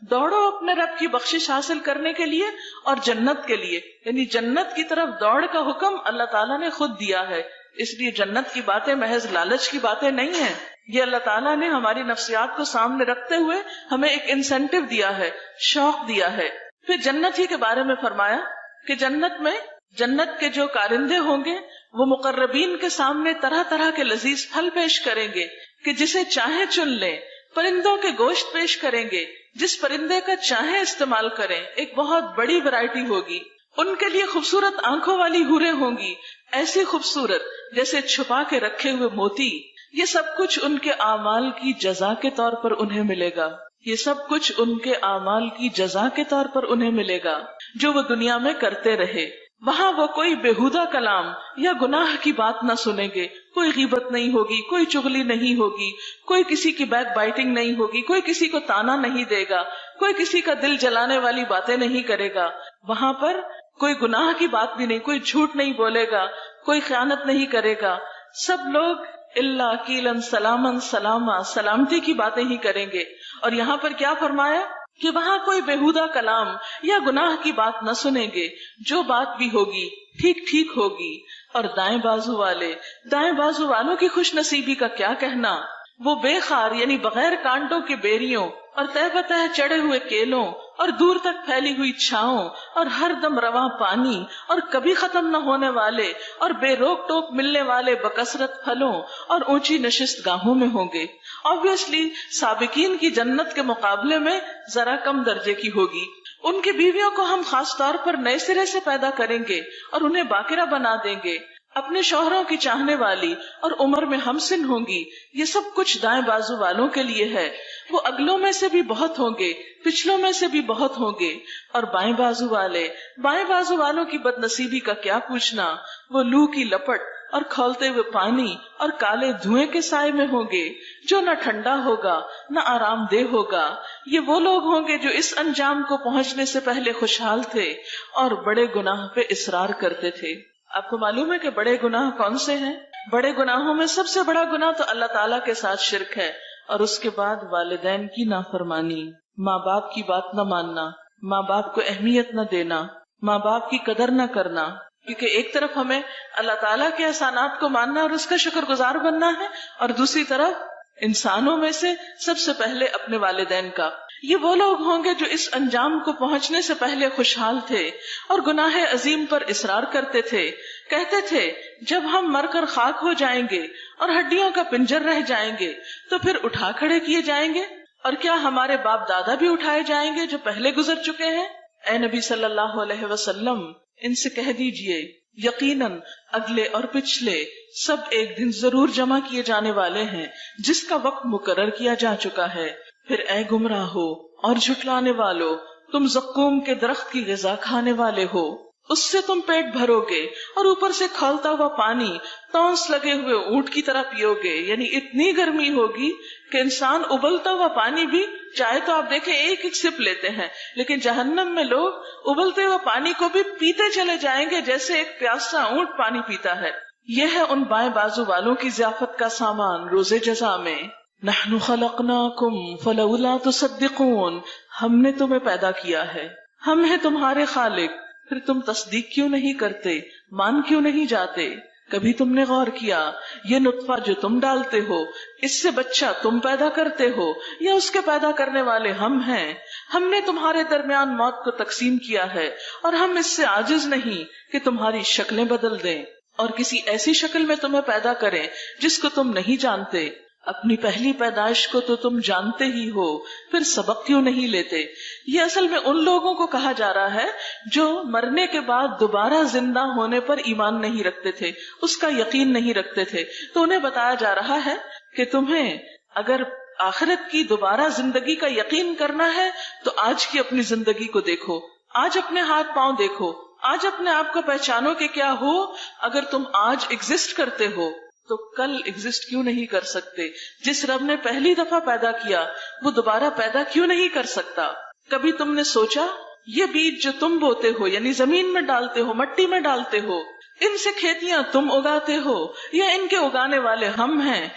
دوڑو اپنے رب کی بخشش حاصل کرنے کے لیے اور جنت کے لیے، یعنی جنت کی طرف دوڑ کا حکم اللہ تعالیٰ نے خود دیا ہے۔ اس لیے جنت کی باتیں محض لالچ کی باتیں نہیں ہیں، یہ اللہ تعالیٰ نے ہماری نفسیات کو سامنے رکھتے ہوئے ہمیں ایک انسینٹیو دیا ہے، شوق دیا ہے۔ پھر جنت ہی کے بارے میں فرمایا کہ جنت میں جنت کے جو کارندے ہوں گے وہ مقربین کے سامنے طرح طرح کے لذیذ پھل پیش کریں گے کہ جسے چاہیں چن لیں، پرندوں کے گوشت پیش کریں گے، جس پرندے کا چاہیں استعمال کریں، ایک بہت بڑی ورائٹی ہوگی۔ ان کے لیے خوبصورت آنکھوں والی حوریں ہوں گی، ایسی خوبصورت جیسے چھپا کے رکھے ہوئے موتی۔ یہ سب کچھ ان کے اعمال کی جزا کے طور پر انہیں ملے گا، یہ سب کچھ ان کے اعمال کی جزا کے طور پر انہیں ملے گا جو وہ دنیا میں کرتے رہے۔ وہاں وہ کوئی بےہودہ کلام یا گناہ کی بات نہ سنیں گے، کوئی غیبت نہیں ہوگی، کوئی چغلی نہیں ہوگی، کوئی کسی کی بیک بائٹنگ نہیں ہوگی، کوئی کسی کو تانا نہیں دے گا، کوئی کسی کا دل جلانے والی باتیں نہیں کرے گا۔ وہاں پر کوئی گناہ کی بات بھی نہیں، کوئی جھوٹ نہیں بولے گا، کوئی خیانت نہیں کرے گا۔ سب لوگ اللہ قیلن سلامن سلاما، سلامتی کی باتیں ہی کریں گے۔ اور یہاں پر کیا فرمایا کہ وہاں کوئی بےہودہ کلام یا گناہ کی بات نہ سنیں گے، جو بات بھی ہوگی ٹھیک ٹھیک ہوگی۔ اور دائیں بازو والوں کی خوش نصیبی کا کیا کہنا، وہ بے خار یعنی بغیر کانٹوں کے بیریوں اور تہ بتہ چڑھے ہوئے کیلوں اور دور تک پھیلی ہوئی چھاؤں اور ہر دم رواں پانی اور کبھی ختم نہ ہونے والے اور بے روک ٹوک ملنے والے بکثرت پھلوں اور اونچی نشست گاہوں میں ہوں گے۔ آبویسلی سابقین کی جنت کے مقابلے میں ذرا کم درجے کی ہوگی۔ ان کی بیویوں کو ہم خاص طور پر نئے سرے سے پیدا کریں گے اور انہیں باقرہ بنا دیں گے، اپنے شوہروں کی چاہنے والی اور عمر میں ہمسن ہوں گی۔ یہ سب کچھ دائیں بازو والوں کے لیے ہے، وہ اگلوں میں سے بھی بہت ہوں گے، پچھلوں میں سے بھی بہت ہوں گے۔ اور بائیں بازو والوں کی بد نصیبی کا کیا پوچھنا، وہ لو کی لپٹ اور کھولتے ہوئے پانی اور کالے دھوئیں کے سائے میں ہوں گے، جو نہ ٹھنڈا ہوگا نہ آرام دہ ہوگا۔ یہ وہ لوگ ہوں گے جو اس انجام کو پہنچنے سے پہلے خوشحال تھے اور بڑے گناہ پہ اصرار کرتے تھے۔ آپ کو معلوم ہے کہ بڑے گناہ کون سے ہیں؟ بڑے گناہوں میں سب سے بڑا گناہ تو اللہ تعالیٰ کے ساتھ شرک ہے، اور اس کے بعد والدین کی نافرمانی، ماں باپ کی بات نہ ماننا، ماں باپ کو اہمیت نہ دینا، ماں باپ کی قدر نہ کرنا۔ کیونکہ ایک طرف ہمیں اللہ تعالیٰ کے احسانات کو ماننا اور اس کا شکر گزار بننا ہے، اور دوسری طرف انسانوں میں سے سب سے پہلے اپنے والدین کا. یہ وہ لوگ ہوں گے جو اس انجام کو پہنچنے سے پہلے خوشحال تھے اور گناہ عظیم پر اصرار کرتے تھے. کہتے تھے جب ہم مر کر خاک ہو جائیں گے اور ہڈیوں کا پنجر رہ جائیں گے تو پھر اٹھا کھڑے کیے جائیں گے، اور کیا ہمارے باپ دادا بھی اٹھائے جائیں گے جو پہلے گزر چکے ہیں؟ اے نبی صلی اللہ علیہ وسلم ان سے کہہ دیجئے یقیناً اگلے اور پچھلے سب ایک دن ضرور جمع کیے جانے والے ہیں جس کا وقت مقرر کیا جا چکا ہے. پھر اے گمراہو اور جھٹلانے والو، تم زقوم کے درخت کی غذا کھانے والے ہو، اس سے تم پیٹ بھرو گے اور اوپر سے کھولتا ہوا پانی تونس لگے ہوئے اونٹ کی طرح پیو گے. یعنی اتنی گرمی ہوگی کہ انسان ابلتا ہوا پانی بھی چاہے تو آپ دیکھیں ایک ایک سپ لیتے ہیں، لیکن جہنم میں لوگ ابلتے ہوئے پانی کو بھی پیتے چلے جائیں گے جیسے ایک پیاسا اونٹ پانی پیتا ہے. یہ ہے ان بائیں بازو والوں کی ضیافت کا سامان روز جزا میں. نحن خلقناکم فلولا تصدقون، ہم نے تمہیں پیدا کیا ہے، ہم ہیں تمہارے خالق، پھر تم تصدیق کیوں نہیں کرتے، مان کیوں نہیں جاتے؟ کبھی تم نے غور کیا یہ نطفہ جو تم ڈالتے ہو اس سے بچہ تم پیدا کرتے ہو یا اس کے پیدا کرنے والے ہم ہیں؟ ہم نے تمہارے درمیان موت کو تقسیم کیا ہے اور ہم اس سے عاجز نہیں کہ تمہاری شکلیں بدل دیں اور کسی ایسی شکل میں تمہیں پیدا کریں جس کو تم نہیں جانتے. اپنی پہلی پیدائش کو تو تم جانتے ہی ہو، پھر سبق کیوں نہیں لیتے؟ یہ اصل میں ان لوگوں کو کہا جا رہا ہے جو مرنے کے بعد دوبارہ زندہ ہونے پر ایمان نہیں رکھتے تھے، اس کا یقین نہیں رکھتے تھے. تو انہیں بتایا جا رہا ہے کہ تمہیں اگر آخرت کی دوبارہ زندگی کا یقین کرنا ہے تو آج کی اپنی زندگی کو دیکھو، آج اپنے ہاتھ پاؤں دیکھو، آج اپنے آپ کو پہچانو کہ کیا ہو. اگر تم آج ایگزسٹ کرتے ہو تو کل ایگزسٹ کیوں نہیں کر سکتے؟ جس رب نے پہلی دفعہ پیدا کیا وہ دوبارہ پیدا کیوں نہیں کر سکتا؟ کبھی تم نے سوچا یہ بیج جو تم بوتے ہو یعنی زمین میں ڈالتے ہو، مٹی میں ڈالتے ہو، ان سے کھیتیاں تم اگاتے ہو یا ان کے اگانے والے ہم ہیں؟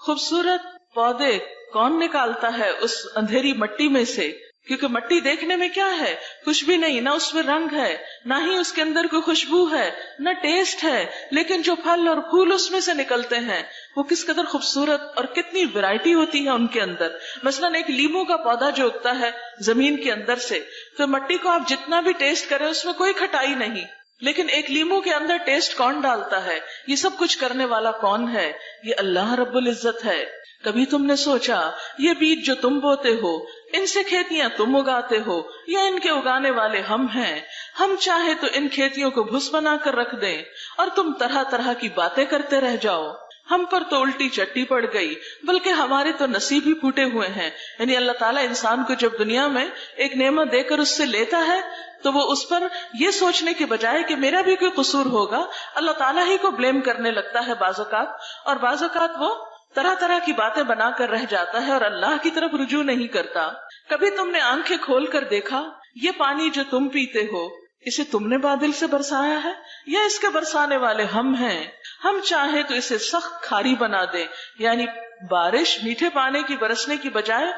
خوبصورت پودے کون نکالتا ہے اس اندھیری مٹی میں سے؟ کیونکہ مٹی دیکھنے میں کیا ہے؟ کچھ بھی نہیں، نہ اس میں رنگ ہے، نہ ہی اس کے اندر کوئی خوشبو ہے، نہ ٹیسٹ ہے، لیکن جو پھل اور پھول اس میں سے نکلتے ہیں وہ کس قدر خوبصورت اور کتنی ویرائٹی ہوتی ہے ان کے اندر. مثلاً ایک لیموں کا پودا جو اگتا ہے زمین کے اندر سے، تو مٹی کو آپ جتنا بھی ٹیسٹ کریں اس میں کوئی کھٹائی نہیں، لیکن ایک لیموں کے اندر ٹیسٹ کون ڈالتا ہے؟ یہ سب کچھ کرنے والا کون ہے؟ یہ اللہ رب العزت ہے. کبھی تم نے سوچا یہ بیج جو تم بوتے ہو ان سے کھیتیاں تم اگاتے ہو یا ان کے اگانے والے ہم ہیں؟ ہم چاہے تو ان کھیتیوں کو بھس بنا کر رکھ دیں اور تم طرح طرح کی باتیں کرتے رہ جاؤ. ہم پر تو الٹی چٹی پڑ گئی، بلکہ ہمارے تو نصیب ہی پھوٹے ہوئے ہیں. یعنی اللہ تعالیٰ انسان کو جب دنیا میں ایک نعمت دے کر اس سے لیتا ہے تو وہ اس پر یہ سوچنے کے بجائے کہ میرا بھی کوئی قصور ہوگا، اللہ تعالیٰ ہی کو بلیم کرنے لگتا ہے بعض اوقات، اور بعض اوقات وہ طرح طرح کی باتیں بنا کر رہ جاتا ہے اور اللہ کی طرف رجوع نہیں کرتا. کبھی تم نے آنکھیں کھول کر دیکھا یہ پانی جو تم پیتے ہو اسے تم نے بادل سے برسایا ہے یا اس کے برسانے والے ہم ہیں؟ ہم چاہے تو اسے سخت کھاری بنا دیں، یعنی بارش میٹھے پانی کی برسنے کی بجائے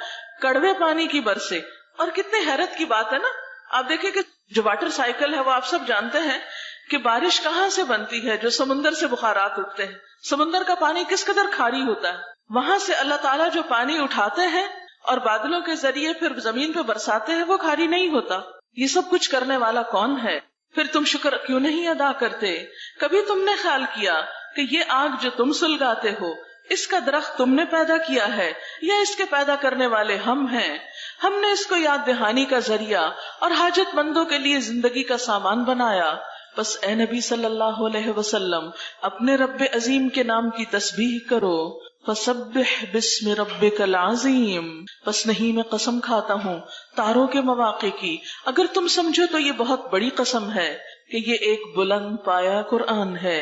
کڑوے پانی کی برسے. اور کتنے حیرت کی بات ہے نا، آپ دیکھیں کہ جو واٹر سائیکل ہے وہ آپ سب جانتے ہیں کہ بارش کہاں سے بنتی ہے؟ جو سمندر سے بخارات اٹھتے ہیں. سمندر کا پانی کس قدر کھاری ہوتا ہے، وہاں سے اللہ تعالیٰ جو پانی اٹھاتے ہیں اور بادلوں کے ذریعے پھر زمین پہ برساتے ہیں وہ کھاری نہیں ہوتا. یہ سب کچھ کرنے والا کون ہے؟ پھر تم شکر کیوں نہیں ادا کرتے؟ کبھی تم نے خیال کیا کہ یہ آگ جو تم سلگاتے ہو اس کا درخت تم نے پیدا کیا ہے یا اس کے پیدا کرنے والے ہم ہیں؟ ہم نے اس کو یاد دہانی کا ذریعہ اور حاجت مندوں کے لیے زندگی کا سامان بنایا. بس اے نبی صلی اللہ علیہ وسلم اپنے رب عظیم کے نام کی تسبیح کرو. فسبح بسم ربک العظیم، بس نہیں میں قسم کھاتا ہوں تاروں کے مواقع کی، اگر تم سمجھو تو یہ بہت بڑی قسم ہے کہ یہ ایک بلند پایا قرآن ہے.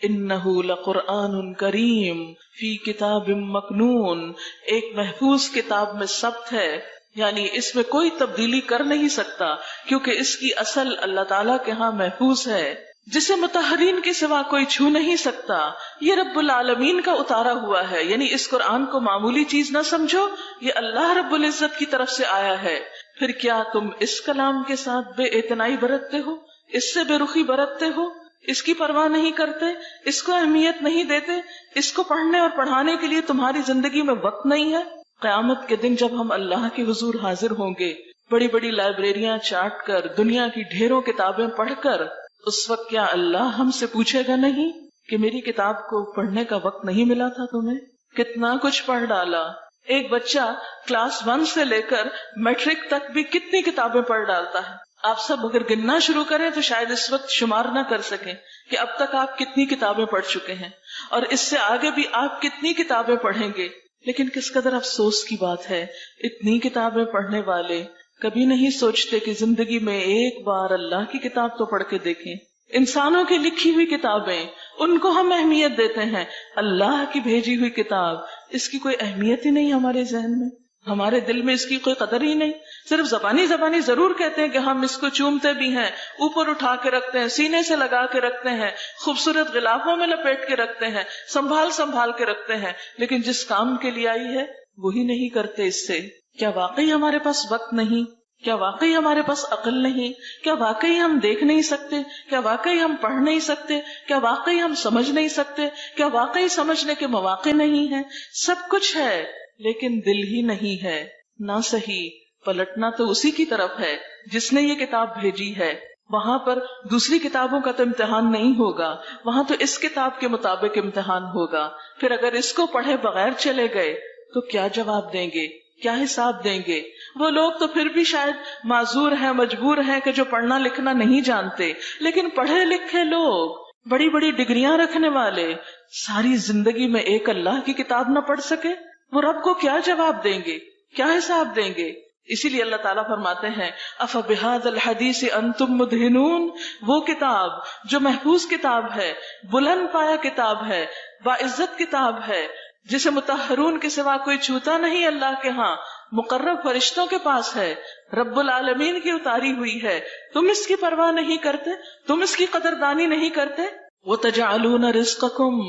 انہ لقرآن کریم فی کتاب مکنون، ایک محفوظ کتاب میں ثبت ہے، یعنی اس میں کوئی تبدیلی کر نہیں سکتا کیونکہ اس کی اصل اللہ تعالیٰ کے ہاں محفوظ ہے، جسے مطہرین کے سوا کوئی چھو نہیں سکتا. یہ رب العالمین کا اتارا ہوا ہے، یعنی اس قرآن کو معمولی چیز نہ سمجھو، یہ اللہ رب العزت کی طرف سے آیا ہے. پھر کیا تم اس کلام کے ساتھ بے اعتنائی برتتے ہو، اس سے بے رخی برتتے ہو، اس کی پرواہ نہیں کرتے، اس کو اہمیت نہیں دیتے، اس کو پڑھنے اور پڑھانے کے لیے تمہاری زندگی میں وقت نہیں ہے؟ قیامت کے دن جب ہم اللہ کے حضور حاضر ہوں گے، بڑی بڑی لائبریریاں چاٹ کر، دنیا کی ڈھیروں کتابیں پڑھ کر، اس وقت کیا اللہ ہم سے پوچھے گا نہیں کہ میری کتاب کو پڑھنے کا وقت نہیں ملا تھا تمہیں؟ کتنا کچھ پڑھ ڈالا۔ ایک بچہ کلاس 1 سے لے کر میٹرک تک بھی کتنی کتابیں پڑھ ڈالتا ہے۔ آپ سب اگر گننا شروع کریں تو شاید اس وقت شمار نہ کر سکیں کہ اب تک آپ کتنی کتابیں پڑھ چکے ہیں، اور اس سے آگے بھی آپ کتنی کتابیں پڑھیں گے۔ لیکن کس قدر افسوس کی بات ہے، اتنی کتابیں پڑھنے والے کبھی نہیں سوچتے کہ زندگی میں ایک بار اللہ کی کتاب تو پڑھ کے دیکھیں۔ انسانوں کی لکھی ہوئی کتابیں، ان کو ہم اہمیت دیتے ہیں، اللہ کی بھیجی ہوئی کتاب، اس کی کوئی اہمیت ہی نہیں ہمارے ذہن میں، ہمارے دل میں اس کی کوئی قدر ہی نہیں۔ صرف زبانی ضرور کہتے ہیں کہ ہم اس کو چومتے بھی ہیں، اوپر اٹھا کے رکھتے ہیں، سینے سے لگا کے رکھتے ہیں، خوبصورت غلافوں میں لپیٹ کے رکھتے ہیں، سنبھال کے رکھتے ہیں، لیکن جس کام کے لیے آئی ہے وہی نہیں کرتے اس سے۔ کیا واقعی ہمارے پاس وقت نہیں؟ کیا واقعی ہمارے پاس عقل نہیں؟ کیا واقعی ہم دیکھ نہیں سکتے؟ کیا واقعی ہم پڑھ نہیں سکتے؟ کیا واقعی ہم سمجھ نہیں سکتے؟ کیا واقعی سمجھنے کے مواقع نہیں ہیں؟ سب کچھ ہے لیکن دل ہی نہیں ہے۔ نہ صحیح، پلٹنا تو اسی کی طرف ہے جس نے یہ کتاب بھیجی ہے۔ وہاں پر دوسری کتابوں کا تو امتحان نہیں ہوگا، وہاں تو اس کتاب کے مطابق امتحان ہوگا۔ پھر اگر اس کو پڑھے بغیر چلے گئے تو کیا جواب دیں گے، کیا حساب دیں گے؟ وہ لوگ تو پھر بھی شاید معذور ہیں، مجبور ہیں کہ جو پڑھنا لکھنا نہیں جانتے، لیکن پڑھے لکھے لوگ، بڑی بڑی ڈگریاں رکھنے والے، ساری زندگی میں ایک اللہ کی کتاب نہ پڑھ سکے، وہ رب کو کیا جواب دیں گے، کیا حساب دیں گے؟ اسی لیے اللہ تعالیٰ فرماتے ہیں أَفَبِهَذَا الْحَدِيثِ أَنْتُمْ مُدْهِنُونَ، وہ کتاب جو محفوظ کتاب ہے، بلند پایا کتاب ہے، باعزت کتاب ہے، جسے مطہرون کے سوا کوئی چھوتا نہیں اللہ کے ہاں، مقرب فرشتوں کے پاس ہے، رب العالمین کی اتاری ہوئی ہے، تم اس کی پرواہ نہیں کرتے، تم اس کی قدردانی نہیں کرتے۔ وَتَجْعَلُونَ رِزْقَكُمْ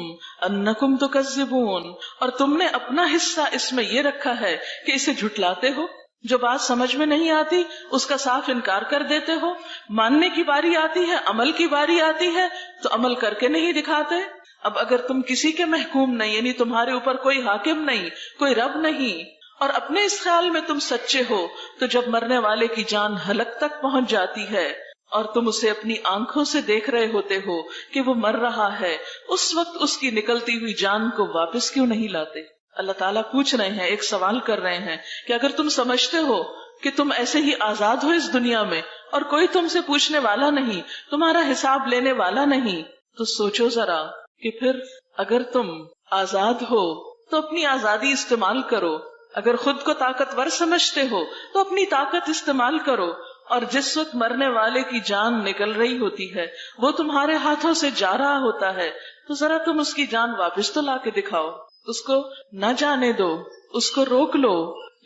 أَنَّكُمْ تُكَذِّبُونَ، اور تم نے اپنا حصہ اس میں یہ رکھا ہے کہ اسے جھٹلاتے ہو، جو بات سمجھ میں نہیں آتی اس کا صاف انکار کر دیتے ہو، ماننے کی باری آتی ہے، عمل کی باری آتی ہے تو عمل کر کے نہیں دکھاتے۔ اب اگر تم کسی کے محکوم نہیں، یعنی تمہارے اوپر کوئی حاکم نہیں، کوئی رب نہیں، اور اپنے اس خیال میں تم سچے ہو، تو جب مرنے والے کی جان حلق تک پہنچ جاتی ہے اور تم اسے اپنی آنکھوں سے دیکھ رہے ہوتے ہو کہ وہ مر رہا ہے، اس وقت اس کی نکلتی ہوئی جان کو واپس کیوں نہیں لاتے؟ اللہ تعالیٰ پوچھ رہے ہیں، ایک سوال کر رہے ہیں کہ اگر تم سمجھتے ہو کہ تم ایسے ہی آزاد ہو اس دنیا میں اور کوئی تم سے پوچھنے والا نہیں، تمہارا حساب لینے والا نہیں، تو سوچو ذرا کہ پھر اگر تم آزاد ہو تو اپنی آزادی استعمال کرو، اگر خود کو طاقتور سمجھتے ہو تو اپنی طاقت استعمال کرو، اور جس وقت مرنے والے کی جان نکل رہی ہوتی ہے، وہ تمہارے ہاتھوں سے جا رہا ہوتا ہے، تو ذرا تم اس کی جان واپس تو لا کے دکھاؤ، اس کو نہ جانے دو، اس کو روک لو۔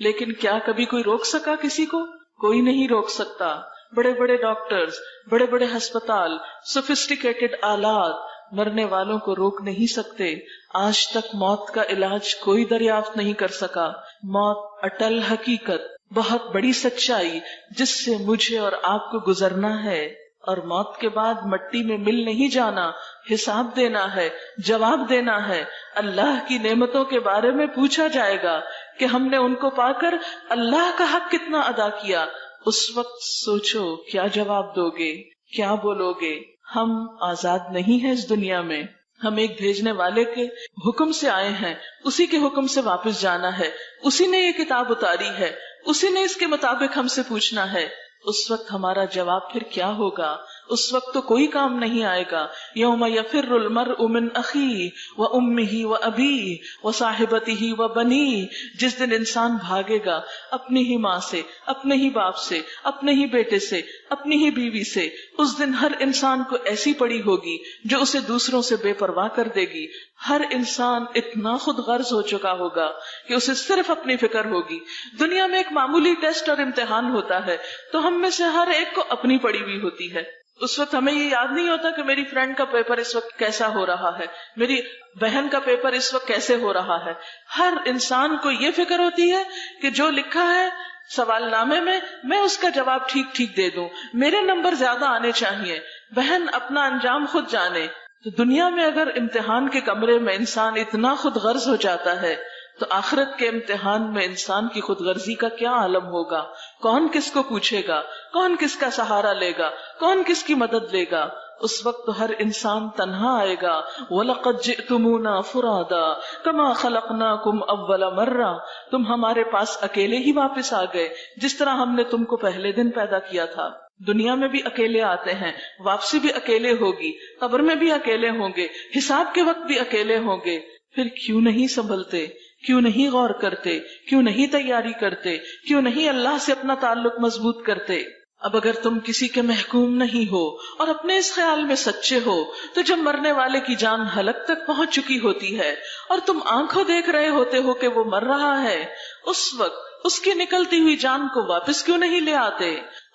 لیکن کیا کبھی کوئی روک سکا کسی کو؟ کوئی نہیں روک سکتا۔ بڑے بڑے ڈاکٹرز، بڑے بڑے ہسپتال، سوفسٹیکیٹڈ آلات مرنے والوں کو روک نہیں سکتے۔ آج تک موت کا علاج کوئی دریافت نہیں کر سکا۔ موت اٹل حقیقت، بہت بڑی سچائی جس سے مجھے اور آپ کو گزرنا ہے، اور موت کے بعد مٹی میں مل نہیں جانا، حساب دینا ہے، جواب دینا ہے۔ اللہ کی نعمتوں کے بارے میں پوچھا جائے گا کہ ہم نے ان کو پا کر اللہ کا حق کتنا ادا کیا۔ اس وقت سوچو کیا جواب دو گے، کیا بولو گے؟ ہم آزاد نہیں ہیں اس دنیا میں، ہم ایک بھیجنے والے کے حکم سے آئے ہیں، اسی کے حکم سے واپس جانا ہے، اسی نے یہ کتاب اتاری ہے، اسی نے اس کے مطابق ہم سے پوچھنا ہے۔ اس وقت ہمارا جواب پھر کیا ہوگا؟ اس وقت تو کوئی کام نہیں آئے گا۔ یوم یفر المرء من اخیہ وامہ وابیہ وصاحبتہ وبنیہ، جس دن انسان بھاگے گا اپنی ہی ماں سے، اپنے ہی باپ سے، اپنے ہی بیٹے سے، اپنی ہی بیوی سے۔ اس دن ہر انسان کو ایسی پڑی ہوگی جو اسے دوسروں سے بے پرواہ کر دے گی۔ ہر انسان اتنا خود غرض ہو چکا ہوگا کہ اسے صرف اپنی فکر ہوگی۔ دنیا میں ایک معمولی ٹیسٹ اور امتحان ہوتا ہے تو ہم میں سے ہر ایک کو اپنی پڑی ہوئی ہوتی ہے، اس وقت ہمیں یہ یاد نہیں ہوتا کہ میری فرینڈ کا پیپر اس وقت کیسا ہو رہا ہے، میری بہن کا پیپر اس وقت کیسے ہو رہا ہے. ہر انسان کو یہ فکر ہوتی ہے کہ جو لکھا ہے سوال نامے میں اس کا جواب ٹھیک ٹھیک دے دوں، میرے نمبر زیادہ آنے چاہیے. بہن اپنا انجام خود جانے. تو دنیا میں اگر امتحان کے کمرے میں انسان اتنا خود غرض ہو جاتا ہے تو آخرت کے امتحان میں انسان کی خود غرضی کا کیا عالم ہوگا؟ کون کس کو پوچھے گا؟ کون کس کا سہارا لے گا؟ کون کس کی مدد لے گا؟ اس وقت تو ہر انسان تنہا آئے گا. وَلَقَدْ جِئْتُمُونَا فُرَادًا كَمَا خَلَقْنَاكُمْ أَوَّلَ مَرَّةٍ، تم ہمارے پاس اکیلے ہی واپس آ گئے جس طرح ہم نے تم کو پہلے دن پیدا کیا تھا. دنیا میں بھی اکیلے آتے ہیں، واپسی بھی اکیلے ہوگی، قبر میں بھی اکیلے ہوں گے، حساب کے وقت بھی اکیلے ہوں گے. پھر کیوں نہیں سنبھلتے؟ کیوں نہیں غور کرتے؟ کیوں نہیں تیاری کرتے؟ کیوں نہیں اللہ سے اپنا تعلق مضبوط کرتے؟ اب اگر تم کسی کے محکوم نہیں ہو اور اپنے اس خیال میں سچے ہو تو جب مرنے والے کی جان حلق تک پہنچ چکی ہوتی ہے اور تم آنکھوں دیکھ رہے ہوتے ہو کہ وہ مر رہا ہے، اس وقت اس کی نکلتی ہوئی جان کو واپس کیوں نہیں لے آتے؟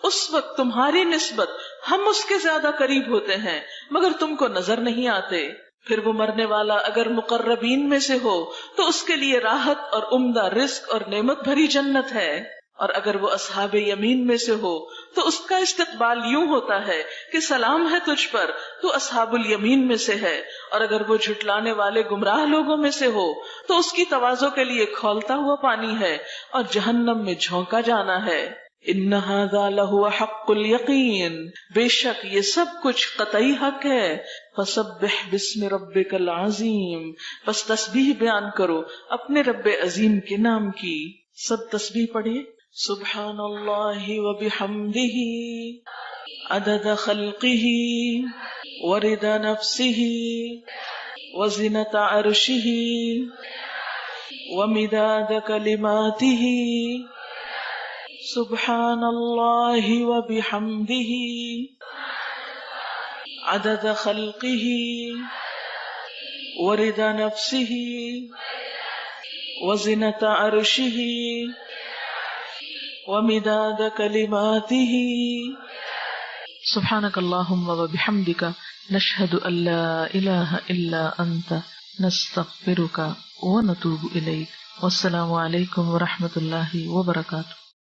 اس وقت تمہاری نسبت ہم اس کے زیادہ قریب ہوتے ہیں مگر تم کو نظر نہیں آتے. پھر وہ مرنے والا اگر مقربین میں سے ہو تو اس کے لیے راحت اور عمدہ رزق اور نعمت بھری جنت ہے، اور اگر وہ اصحاب یمین میں سے ہو تو اس کا استقبال یوں ہوتا ہے کہ سلام ہے تجھ پر، تو اصحاب الیمین میں سے ہے. اور اگر وہ جھٹلانے والے گمراہ لوگوں میں سے ہو تو اس کی تواضع کے لیے کھولتا ہوا پانی ہے اور جہنم میں جھونکا جانا ہے. ان ھذا لہو حق الیقین، بے شک یہ سب کچھ قطعی حق ہے. فسبح باسم ربک العظیم، پس تسبیح بیان کرو اپنے رب عظیم کے نام کی. سب تسبیح پڑھیے. سبحان اللہ وبحمدہ عدد خلقہ ورضا نفسہ وزنة عرشہ ومداد کلماتہ. سبحان اللہ وبحمدہ عدد خلقہ ورضا نفسہ وزنة عرشہ ومداد کلماتہ. سبحانک اللہم وبحمدک نشہد ان لا الہ الا انت نستغفرک ونتوب الیک. والسلام علیکم ورحمۃ اللہ وبرکاتہ.